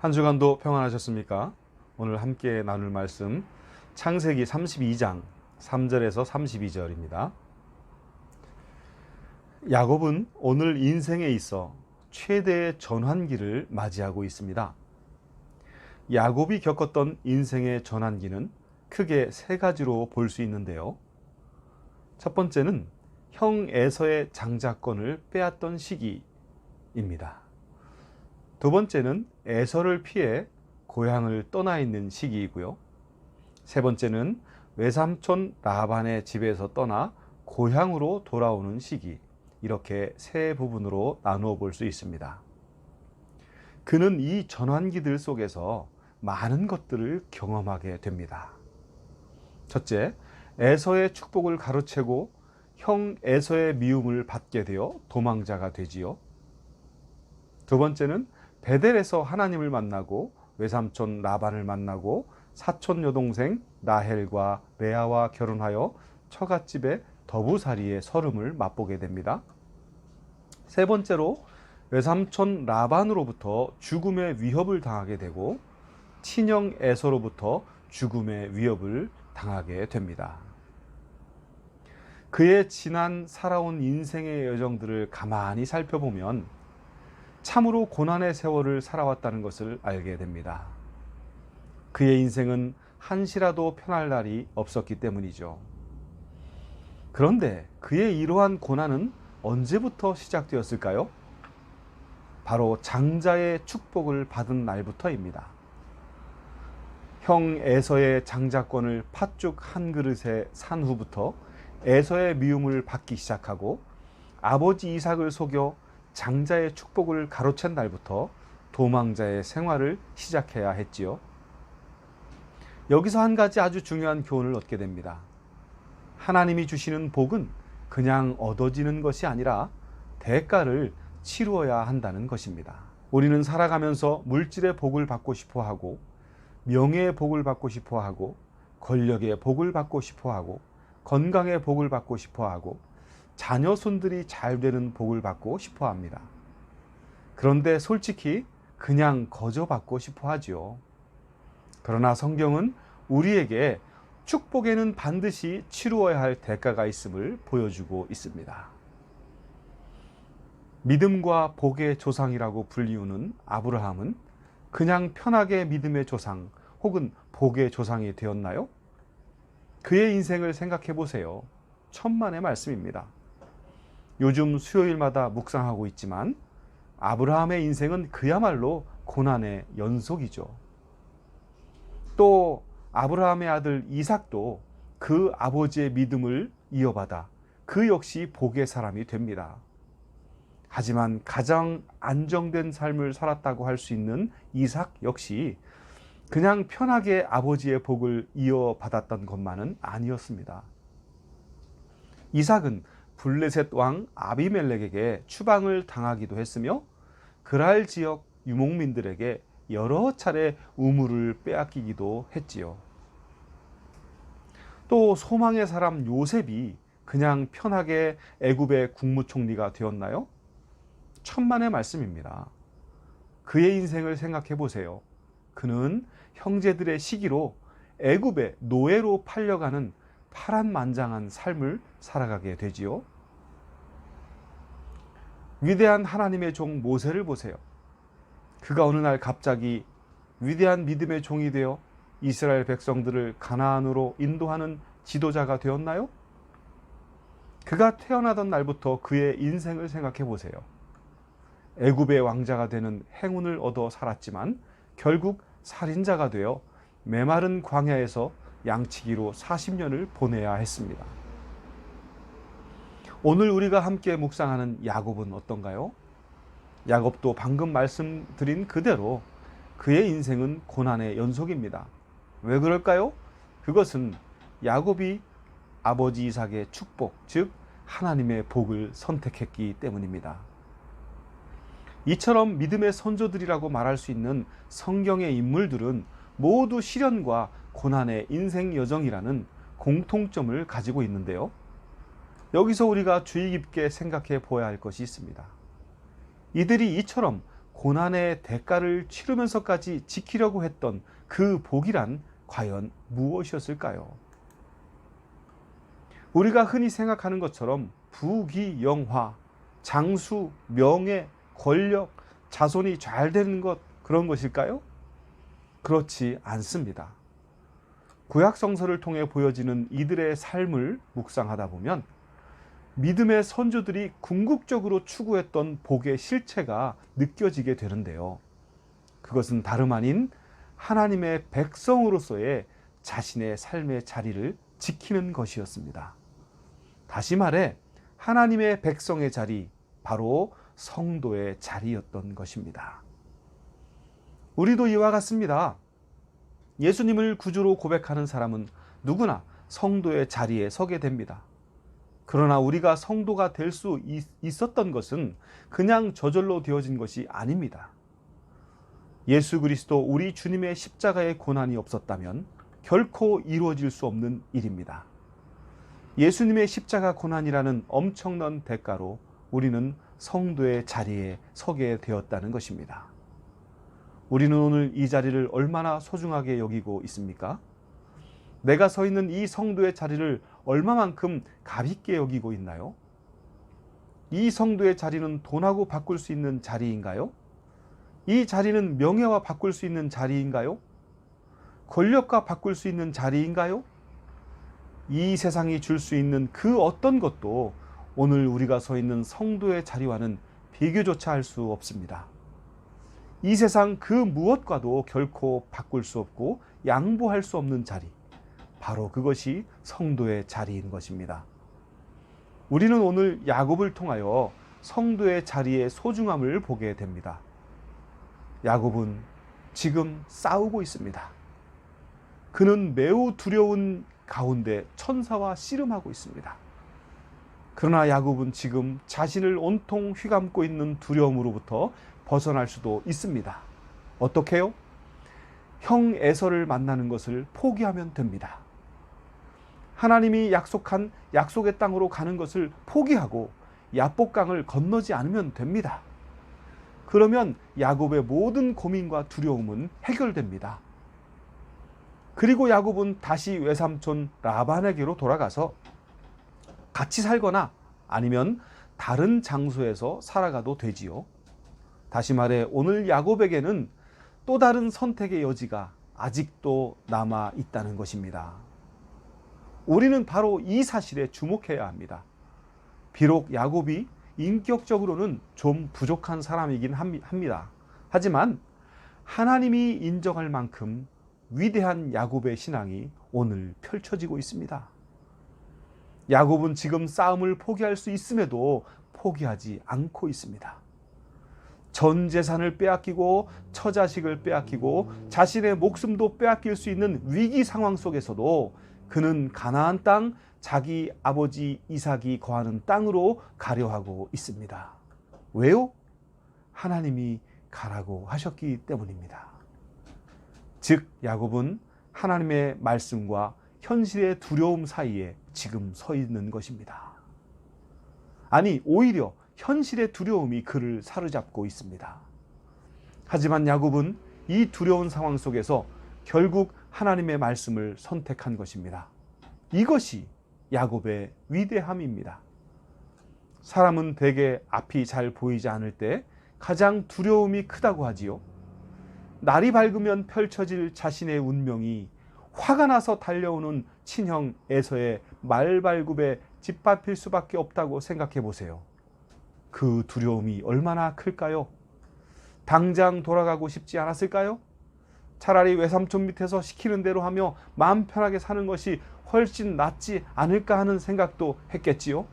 한 주간도 평안하셨습니까? 오늘 함께 나눌 말씀 창세기 32장 3절에서 32절입니다. 야곱은 오늘 인생에 있어 최대의 전환기를 맞이하고 있습니다. 야곱이 겪었던 인생의 전환기는 크게 세 가지로 볼 수 있는데요. 첫 번째는 형 에서의 장자권을 빼앗던 시기입니다. 두 번째는 에서를 피해 고향을 떠나 있는 시기이고요. 세 번째는 외삼촌 라반의 집에서 떠나 고향으로 돌아오는 시기, 이렇게 세 부분으로 나누어 볼 수 있습니다. 그는 이 전환기들 속에서 많은 것들을 경험하게 됩니다. 첫째, 에서의 축복을 가로채고 형 에서의 미움을 받게 되어 도망자가 되지요. 두 번째는 베델에서 하나님을 만나고 외삼촌 라반을 만나고 사촌 여동생 라헬과 레아와 결혼하여 처갓집의 더부살이의 서름을 맛보게 됩니다. 세 번째로 외삼촌 라반으로부터 죽음의 위협을 당하게 되고 친형 에서로부터 죽음의 위협을 당하게 됩니다. 그의 지난 살아온 인생의 여정들을 가만히 살펴보면 참으로 고난의 세월을 살아왔다는 것을 알게 됩니다. 그의 인생은 한시라도 편할 날이 없었기 때문이죠. 그런데 그의 이러한 고난은 언제부터 시작되었을까요? 바로 장자의 축복을 받은 날부터입니다. 형 에서의 장자권을 팥죽 한 그릇에 산 후부터 에서의 미움을 받기 시작하고 아버지 이삭을 속여 장자의 축복을 가로챈 날부터 도망자의 생활을 시작해야 했지요. 여기서 한 가지 아주 중요한 교훈을 얻게 됩니다. 하나님이 주시는 복은 그냥 얻어지는 것이 아니라 대가를 치루어야 한다는 것입니다. 우리는 살아가면서 물질의 복을 받고 싶어 하고, 명예의 복을 받고 싶어 하고, 권력의 복을 받고 싶어 하고, 건강의 복을 받고 싶어 하고, 자녀 손들이 잘 되는 복을 받고 싶어 합니다. 그런데 솔직히 그냥 거저 받고 싶어 하지요. 그러나 성경은 우리에게 축복에는 반드시 치루어야 할 대가가 있음을 보여주고 있습니다. 믿음과 복의 조상이라고 불리우는 아브라함은 그냥 편하게 믿음의 조상 혹은 복의 조상이 되었나요? 그의 인생을 생각해 보세요. 천만의 말씀입니다. 요즘 수요일마다 묵상하고 있지만 아브라함의 인생은 그야말로 고난의 연속이죠. 또 아브라함의 아들 이삭도 그 아버지의 믿음을 이어받아 그 역시 복의 사람이 됩니다. 하지만 가장 안정된 삶을 살았다고 할 수 있는 이삭 역시 그냥 편하게 아버지의 복을 이어받았던 것만은 아니었습니다. 이삭은 블레셋 왕 아비멜렉에게 추방을 당하기도 했으며 그랄 지역 유목민들에게 여러 차례 우물을 빼앗기기도 했지요. 또 소망의 사람 요셉이 그냥 편하게 애굽의 국무총리가 되었나요? 천만의 말씀입니다. 그의 인생을 생각해 보세요. 그는 형제들의 시기로 애굽의 노예로 팔려가는 파란만장한 삶을 살아가게 되지요. 위대한 하나님의 종 모세를 보세요. 그가 어느 날 갑자기 위대한 믿음의 종이 되어 이스라엘 백성들을 가나안으로 인도하는 지도자가 되었나요? 그가 태어나던 날부터 그의 인생을 생각해 보세요. 애굽의 왕자가 되는 행운을 얻어 살았지만 결국 살인자가 되어 메마른 광야에서 양치기로 40년을 보내야 했습니다. 오늘 우리가 함께 묵상하는 야곱은 어떤가요? 야곱도 방금 말씀드린 그대로 그의 인생은 고난의 연속입니다. 왜 그럴까요? 그것은 야곱이 아버지 이삭의 축복, 즉 하나님의 복을 선택했기 때문입니다. 이처럼 믿음의 선조들이라고 말할 수 있는 성경의 인물들은 모두 시련과 고난의 인생 여정이라는 공통점을 가지고 있는데요. 여기서 우리가 주의 깊게 생각해 보아야 할 것이 있습니다. 이들이 이처럼 고난의 대가를 치르면서까지 지키려고 했던 그 복이란 과연 무엇이었을까요? 우리가 흔히 생각하는 것처럼 부귀영화, 장수, 명예, 권력, 자손이 잘 되는 것, 그런 것일까요? 그렇지 않습니다. 구약 성서를 통해 보여지는 이들의 삶을 묵상하다 보면 믿음의 선조들이 궁극적으로 추구했던 복의 실체가 느껴지게 되는데요. 그것은 다름 아닌 하나님의 백성으로서의 자신의 삶의 자리를 지키는 것이었습니다. 다시 말해 하나님의 백성의 자리, 바로 성도의 자리였던 것입니다. 우리도 이와 같습니다. 예수님을 구주로 고백하는 사람은 누구나 성도의 자리에 서게 됩니다. 그러나 우리가 성도가 될 수 있었던 것은 그냥 저절로 되어진 것이 아닙니다. 예수 그리스도 우리 주님의 십자가의 고난이 없었다면 결코 이루어질 수 없는 일입니다. 예수님의 십자가 고난이라는 엄청난 대가로 우리는 성도의 자리에 서게 되었다는 것입니다. 우리는 오늘 이 자리를 얼마나 소중하게 여기고 있습니까? 내가 서 있는 이 성도의 자리를 얼마만큼 가볍게 여기고 있나요? 이 성도의 자리는 돈하고 바꿀 수 있는 자리인가요? 이 자리는 명예와 바꿀 수 있는 자리인가요? 권력과 바꿀 수 있는 자리인가요? 이 세상이 줄 수 있는 그 어떤 것도 오늘 우리가 서 있는 성도의 자리와는 비교조차 할 수 없습니다. 이 세상 그 무엇과도 결코 바꿀 수 없고 양보할 수 없는 자리, 바로 그것이 성도의 자리인 것입니다. 우리는 오늘 야곱을 통하여 성도의 자리의 소중함을 보게 됩니다. 야곱은 지금 싸우고 있습니다. 그는 매우 두려운 가운데 천사와 씨름하고 있습니다. 그러나 야곱은 지금 자신을 온통 휘감고 있는 두려움으로부터 벗어날 수도 있습니다. 어떻게요? 형 에서를 만나는 것을 포기하면 됩니다. 하나님이 약속한 약속의 땅으로 가는 것을 포기하고 야복강을 건너지 않으면 됩니다. 그러면 야곱의 모든 고민과 두려움은 해결됩니다. 그리고 야곱은 다시 외삼촌 라반에게로 돌아가서 같이 살거나 아니면 다른 장소에서 살아가도 되지요. 다시 말해 오늘 야곱에게는 또 다른 선택의 여지가 아직도 남아 있다는 것입니다. 우리는 바로 이 사실에 주목해야 합니다. 비록 야곱이 인격적으로는 좀 부족한 사람이긴 합니다. 하지만 하나님이 인정할 만큼 위대한 야곱의 신앙이 오늘 펼쳐지고 있습니다. 야곱은 지금 싸움을 포기할 수 있음에도 포기하지 않고 있습니다. 전 재산을 빼앗기고 처자식을 빼앗기고 자신의 목숨도 빼앗길 수 있는 위기 상황 속에서도 그는 가나안 땅, 자기 아버지 이삭이 거하는 땅으로 가려 하고 있습니다. 왜요? 하나님이 가라고 하셨기 때문입니다. 즉 야곱은 하나님의 말씀과 현실의 두려움 사이에 지금 서 있는 것입니다. 아니 오히려 현실의 두려움이 그를 사로잡고 있습니다. 하지만 야곱은 이 두려운 상황 속에서 결국 하나님의 말씀을 선택한 것입니다. 이것이 야곱의 위대함입니다. 사람은 대개 앞이 잘 보이지 않을 때 가장 두려움이 크다고 하지요. 날이 밝으면 펼쳐질 자신의 운명이 화가 나서 달려오는 친형 에서의 말발굽에 짓밟힐 수밖에 없다고 생각해 보세요. 그 두려움이 얼마나 클까요? 당장 돌아가고 싶지 않았을까요? 차라리 외삼촌 밑에서 시키는 대로 하며 마음 편하게 사는 것이 훨씬 낫지 않을까 하는 생각도 했겠지요.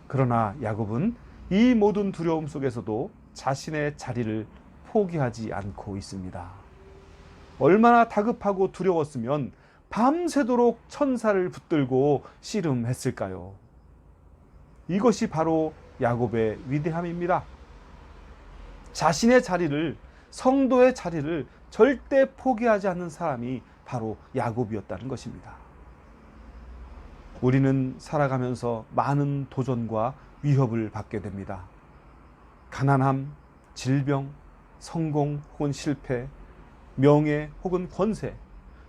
그러나 야곱은 이 모든 두려움 속에서도 자신의 자리를 포기하지 않고 있습니다. 얼마나 다급하고 두려웠으면 밤새도록 천사를 붙들고 씨름했을까요? 이것이 바로 야곱의 위대함입니다. 자신의 자리를, 성도의 자리를 절대 포기하지 않는 사람이 바로 야곱이었다는 것입니다. 우리는 살아가면서 많은 도전과 위협을 받게 됩니다. 가난함, 질병, 성공 혹은 실패, 명예 혹은 권세,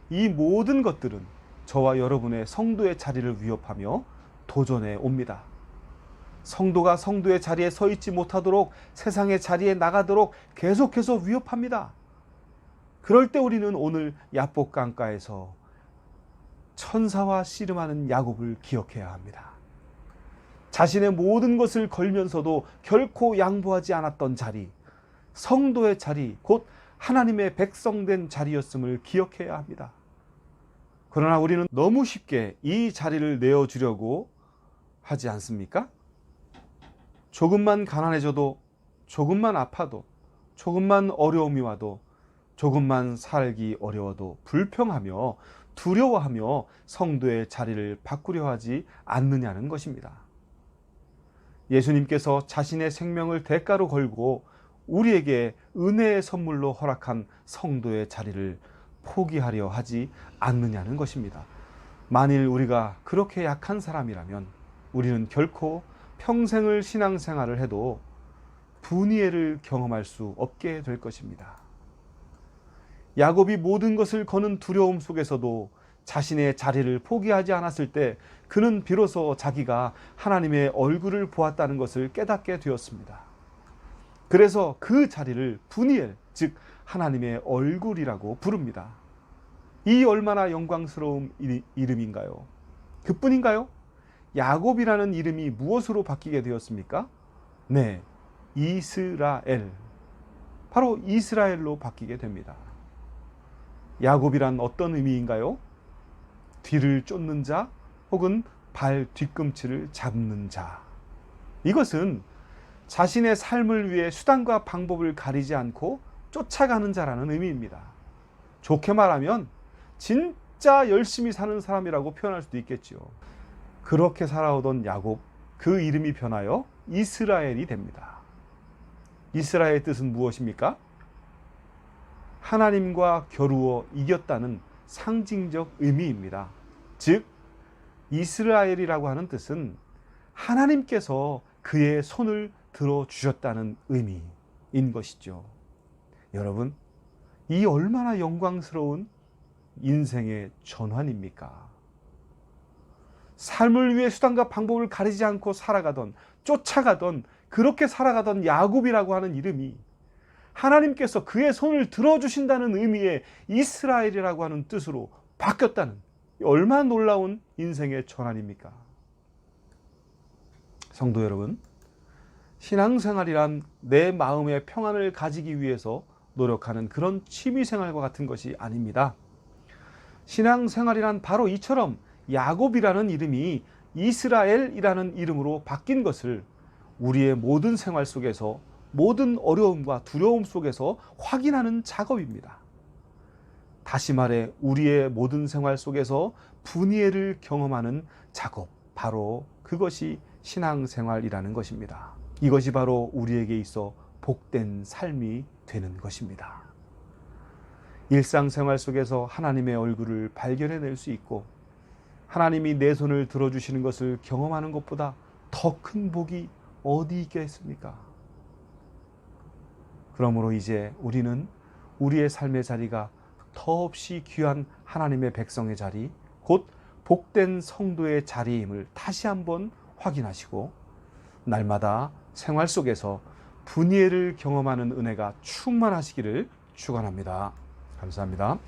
이 모든 것들은 저와 여러분의 성도의 자리를 위협하며 도전해 옵니다. 성도가 성도의 자리에 서 있지 못하도록, 세상의 자리에 나가도록 계속해서 위협합니다. 그럴 때 우리는 오늘 야복 강가에서 천사와 씨름하는 야곱을 기억해야 합니다. 자신의 모든 것을 걸면서도 결코 양보하지 않았던 자리, 성도의 자리, 곧 하나님의 백성된 자리였음을 기억해야 합니다. 그러나 우리는 너무 쉽게 이 자리를 내어주려고 하지 않습니까? 조금만 가난해져도, 조금만 아파도, 조금만 어려움이 와도, 조금만 살기 어려워도 불평하며 두려워하며 성도의 자리를 바꾸려 하지 않느냐는 것입니다. 예수님께서 자신의 생명을 대가로 걸고 우리에게 은혜의 선물로 허락한 성도의 자리를 포기하려 하지 않느냐는 것입니다. 만일 우리가 그렇게 약한 사람이라면 우리는 결코 평생을 신앙생활을 해도 분이엘을 경험할 수 없게 될 것입니다. 야곱이 모든 것을 거는 두려움 속에서도 자신의 자리를 포기하지 않았을 때 그는 비로소 자기가 하나님의 얼굴을 보았다는 것을 깨닫게 되었습니다. 그래서 그 자리를 분이엘, 즉 하나님의 얼굴이라고 부릅니다. 이 얼마나 영광스러운 이름인가요? 그뿐인가요? 야곱이라는 이름이 무엇으로 바뀌게 되었습니까? 네, 이스라엘. 바로 이스라엘로 바뀌게 됩니다. 야곱이란 어떤 의미인가요? 뒤를 쫓는 자 혹은 발 뒤꿈치를 잡는 자. 이것은 자신의 삶을 위해 수단과 방법을 가리지 않고 쫓아가는 자라는 의미입니다. 좋게 말하면 진짜 열심히 사는 사람이라고 표현할 수도 있겠죠. 그렇게 살아오던 야곱, 그 이름이 변하여 이스라엘이 됩니다. 이스라엘의 뜻은 무엇입니까? 하나님과 겨루어 이겼다는 상징적 의미입니다. 즉 이스라엘이라고 하는 뜻은 하나님께서 그의 손을 들어주셨다는 의미인 것이죠. 여러분, 이 얼마나 영광스러운 인생의 전환입니까? 삶을 위해 수단과 방법을 가리지 않고 살아가던, 쫓아가던, 그렇게 살아가던 야곱이라고 하는 이름이 하나님께서 그의 손을 들어주신다는 의미의 이스라엘이라고 하는 뜻으로 바뀌었다는, 얼마나 놀라운 인생의 전환입니까? 성도 여러분, 신앙생활이란 내 마음의 평안을 가지기 위해서 노력하는 그런 취미생활과 같은 것이 아닙니다. 신앙생활이란 바로 이처럼 야곱이라는 이름이 이스라엘이라는 이름으로 바뀐 것을 우리의 모든 생활 속에서, 모든 어려움과 두려움 속에서 확인하는 작업입니다. 다시 말해 우리의 모든 생활 속에서 분이엘을 경험하는 작업, 바로 그것이 신앙생활이라는 것입니다. 이것이 바로 우리에게 있어 복된 삶이 되는 것입니다. 일상생활 속에서 하나님의 얼굴을 발견해낼 수 있고 하나님이 내 손을 들어주시는 것을 경험하는 것보다 더 큰 복이 어디 있겠습니까? 그러므로 이제 우리는 우리의 삶의 자리가 더없이 귀한 하나님의 백성의 자리, 곧 복된 성도의 자리임을 다시 한번 확인하시고 날마다 생활 속에서 분이엘을 경험하는 은혜가 충만하시기를 축원합니다. 감사합니다.